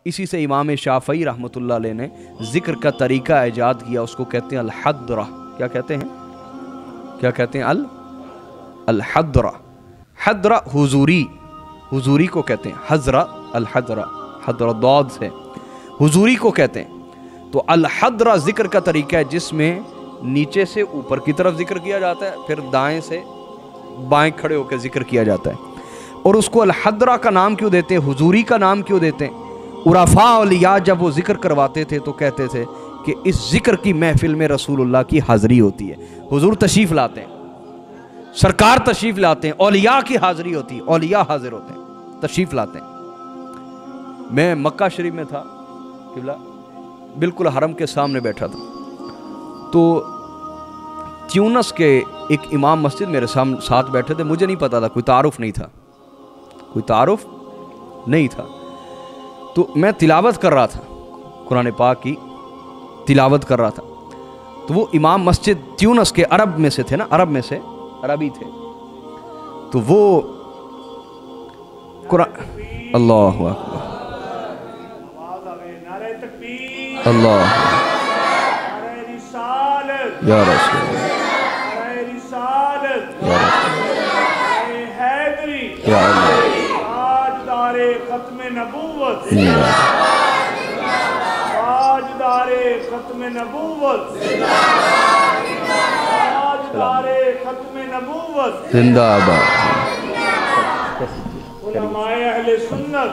इसी से इमाम शाफ़ई रहमतुल्लाह अलैह ने ज़िक्र का तरीका ईजाद किया, उसको कहते हैं अल-हद्रा। क्या कहते हैं? क्या कहते हैं? अल-हद्रा। हद्रा हुजूरी, हुजूरी को कहते हैं। हजरा अल-हद्रा, हद्रा दौद से हुजूरी को कहते हैं। तो अल-हद्रा ज़िक्र का तरीका है जिसमें नीचे से ऊपर की तरफ जिक्र किया जाता है, फिर दाएं से बाएं खड़े होकर जिक्र किया जाता है। और उसको अल-हद्रा का नाम क्यों देते हैं, हुजूरी का नाम क्यों देते हैं? उराफा औलिया जब वो जिक्र करवाते थे तो कहते थे कि इस जिक्र की महफिल में रसूलुल्लाह की हाज़िरी होती है। हुजूर तशरीफ़ लाते हैं, सरकार तशरीफ़ लाते हैं, औलिया की हाज़िरी होती है, औलिया हाजिर होते हैं, तशरीफ़ लाते हैं। मैं मक्का शरीफ में था, किबला बिल्कुल हरम के सामने बैठा था, तो ट्यूनस के एक इमाम मस्जिद मेरे साथ बैठे थे। मुझे नहीं पता था, कोई तारुफ नहीं था, कोई तारुफ नहीं था। तो मैं तिलावत कर रहा था, कुरान पाक की तिलावत कर रहा था। तो वो इमाम मस्जिद ट्यूनस के अरब में से थे ना, अरब में से अरबी थे। तो वो कुरान, अल्लाहु अकबर, अल्लाह या रसूल, या अल्लाह, खत्मे नबूवत, ताजदारे खत्मे नबूवत, ताजदारे खत्मे नबूवत जिंदाबाद। उलमाए अहले सुन्नत।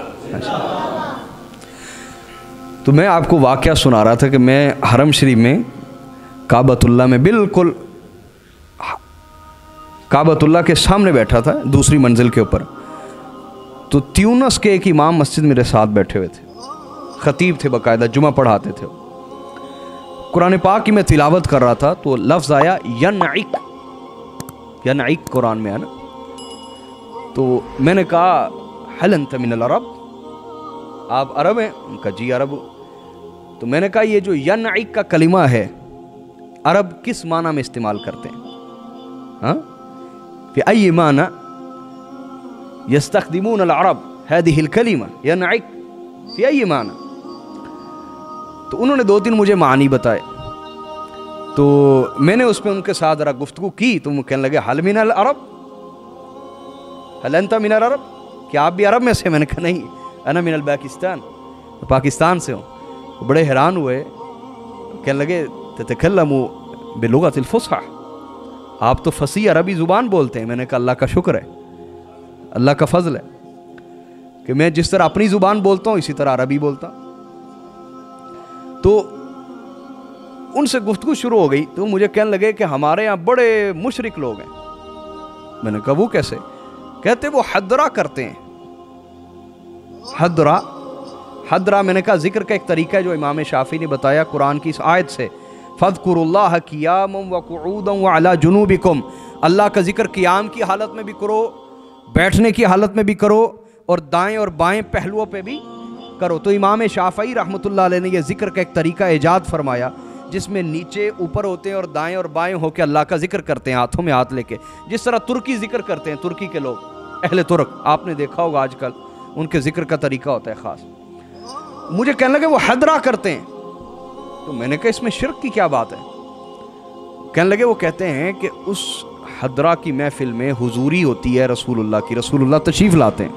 तो मैं आपको वाक़या सुना रहा था कि मैं हरम शरीफ में काबतुल्लाह में, बिल्कुल काबतुल्लाह के सामने बैठा था, दूसरी मंजिल के ऊपर। तो ट्यूनस के एक इमाम मस्जिद मेरे साथ बैठे हुए थे, ख़तीब थे, बाकायदा जुमा पढ़ाते थे। कुरान पाक की मैं तिलावत कर रहा था तो लफ्ज़ आया यनइक, यनइक कुरान में है ना। तो मैंने कहा हल अंत मिनल अरब, आप अरब हैं? उनका जी अरब। तो मैंने कहा ये जो यनइक का कलिमा है अरब किस माना में इस्तेमाल करते हैं? हाँ, फी अय्यि माना यस्तख़दिमून अल-अरब हादिहिल कलिमा यनइक फी अय्यि माना। तो उन्होंने 2-3 मुझे मानी बताए। तो मैंने उसमें उनके साथ ज़रा गुफ्तगू की तो वो कहने लगे हल मिनल अरब, हल अंत मिनल अरब, क्या आप भी अरब में से? मैंने कहा नहीं, अना मिनल पाकिस्तान, पाकिस्तान से हूँ। बड़े हैरान हुए, कहने लगे ततकल्लमू बिलुगतिल फुसहा, आप तो फसी अरबी ज़ुबान बोलते हैं। मैंने कहा अल्लाह का शुक्र है, अल्लाह का फजल है कि मैं जिस तरह अपनी ज़ुबान बोलता हूँ इसी तरह अरबी बोलता। तो उनसे गुफ्तगू शुरू हो गई तो मुझे कहने लगे कि हमारे यहाँ बड़े मुशरिक लोग हैं। मैंने कहा वो कैसे? कहते वो हद्रा करते हैं। हद्रा, हद्रा मैंने कहा जिक्र का एक तरीका है जो इमाम शाफी ने बताया कुरान की इस आयत से, फ़ज़्कुरुल्लाह क़ियामन व क़ुऊदन व अला जुनूबिकुम, अल्लाह का जिक्र क़ियाम की हालत में भी करो, बैठने की हालत में भी करो, और दाएं और बाएं पहलुओं पे भी करो। तो इमाम शाफ़ई रहमतुल्लाह अलैह ने यह जिक्र का एक तरीका ईजाद फरमाया जिसमें नीचे ऊपर होते हैं और दाएं और बाएं होकर अल्लाह का जिक्र करते हैं, हाथों में हाथ लेके, जिस तरह तुर्की जिक्र करते हैं। तुर्की के लोग, अहले तुर्क, आपने देखा होगा आजकल उनके जिक्र का तरीका होता है ख़ास। मुझे कहने लगे वो हदरा करते हैं। तो मैंने कहा इसमें शिर्क की क्या बात है? कहने लगे वो कहते हैं कि उस हदरा की महफिल में हुजूरी होती है रसूलुल्लाह की, रसूलुल्लाह तशरीफ़ लाते हैं।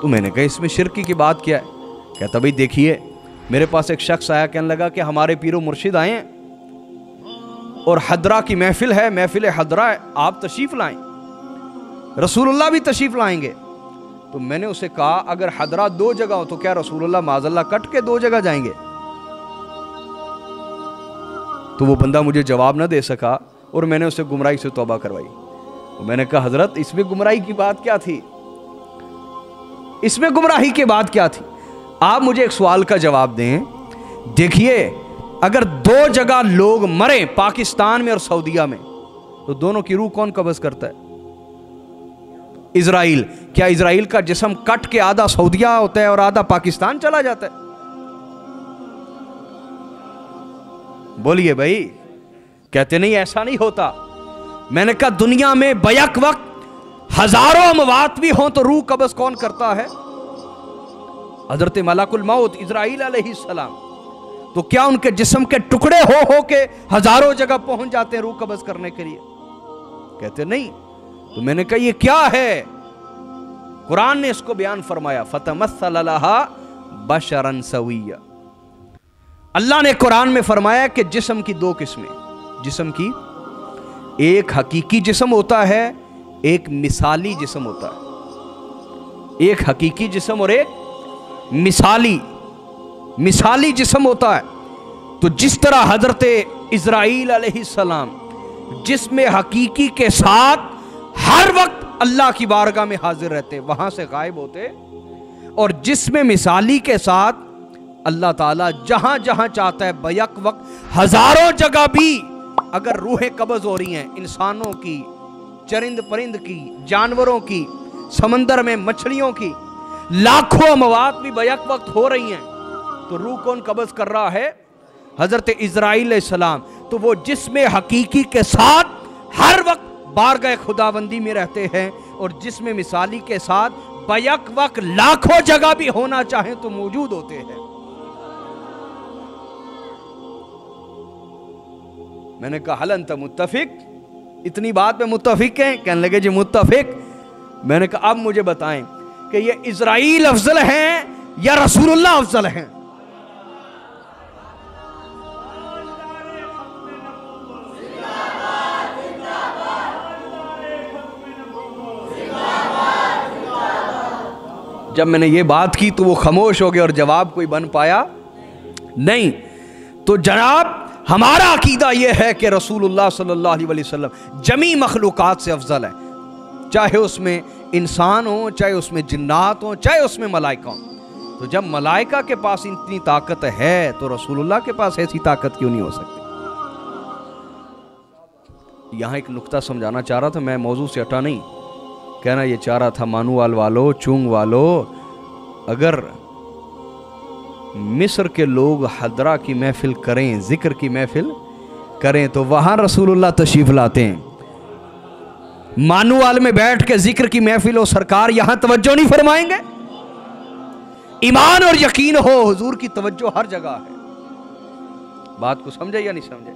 तो मैंने कहा इसमें शिर्क की बात क्या है? कहता भाई देखिए, मेरे पास एक शख्स आया, कहने लगा कि हमारे पीरो मुर्शिद आए हैं और हदरा की महफिल है, महफिल हदरा है, आप तशरीफ़ लाएं, रसूलुल्लाह भी तशरीफ़ लाएंगे। तो मैंने उसे कहा अगर हदरा 2 जगह हो तो क्या रसूलुल्लाह माज़अल्लाह कट के 2 जगह जाएंगे? तो वो बंदा मुझे जवाब ना दे सका और मैंने उसे गुमराही से तौबा करवाई। तो मैंने कहा हजरत इसमें गुमराही की बात क्या थी? इसमें गुमराही की बात क्या थी? आप मुझे एक सवाल का जवाब दें। देखिए अगर 2 जगह लोग मरे, पाकिस्तान में और सऊदीया में, तो दोनों की रूह कौन कब्ज़ करता है? इजराइल। क्या इजराइल का जिस्म कट के आधा सऊदीया होता है और आधा पाकिस्तान चला जाता है? बोलिए भाई। कहते नहीं ऐसा नहीं होता। मैंने कहा दुनिया में बैक वक्त हजारों अमवात भी हों तो रूह कब्ज़ कौन करता है? हजरत मलकुल मौत इजराइल अलैहिस्सलाम, तो क्या उनके जिस्म के टुकड़े हो के हजारों जगह पहुंच जाते हैं रूह कब्ज करने के लिए? कहते नहीं। तो मैंने कहा ये क्या है? कुरान ने इसको बयान फरमाया, फतमस्सल लहा बशरन सविया। अल्लाह ने कुरान में फरमाया कि जिस्म की दो किस्में, जिस्म की एक हकीकी जिस्म होता है, एक मिसाली जिस्म होता है। एक हकीकी जिस्म और एक मिसाली जिस्म होता है। तो जिस तरह हजरत इजराइल अलैहिस्सलाम जिसमें हकीकी के साथ हर वक्त अल्लाह की बारगाह में हाजिर रहते, वहां से गायब होते, और जिसमें मिसाली के साथ अल्लाह ताला जहां जहां चाहता है बैक वक्त हजारों जगह भी अगर रूहें कब्ज हो रही हैं, इंसानों की, चरिंद परिंद की, जानवरों की, समंदर में मछलियों की, लाखों अमवात भी बैक वक्त हो रही हैं, तो रूह कौन कब्ज कर रहा है? हजरत इजराइल अलैहिस्सलाम। तो वो जिसमें हकीकी के साथ हर वक्त बारगाह खुदाबंदी में रहते हैं, और जिसमें मिसाली के साथ बैक वक्त लाखों जगह भी होना चाहे तो मौजूद होते हैं। मैंने कहा हल अंत मुत्तफिक, इतनी बात पे मुत्तफिक हैं? कहने लगे जी मुत्तफिक। मैंने कहा अब मुझे बताएं कि ये इजराइल अफजल हैं या रसूलुल्लाह अफजल हैं? जब मैंने ये बात की तो वो खामोश हो गए और जवाब कोई बन पाया नहीं। तो जनाब हमारा अकीदा यह है कि रसूलुल्लाह सल्लल्लाहु अलैहि वसल्लम जमी मखलूकात से अफजल है, चाहे उसमें इंसान हो, चाहे उसमें जिन्नात हो, चाहे उसमें मलाइका हो। तो जब मलाइका के पास इतनी ताकत है तो रसूलुल्लाह के पास ऐसी ताकत क्यों नहीं हो सकती? यहाँ एक नुक्ता समझाना चाह रहा था, मैं मौजू से हटा नहीं। कहना ये चाह रहा था मानूवाल वालों, चूंग वालों, अगर मिस्र के लोग हदरा की महफिल करें, जिक्र की महफिल करें, तो वहां रसूलुल्लाह तशरीफ लाते हैं। मानूवाल में बैठ के जिक्र की महफिल हो, सरकार यहां तवज्जो नहीं फरमाएंगे? ईमान और यकीन हो, हुजूर की तवज्जो हर जगह है। बात को समझे या नहीं समझे?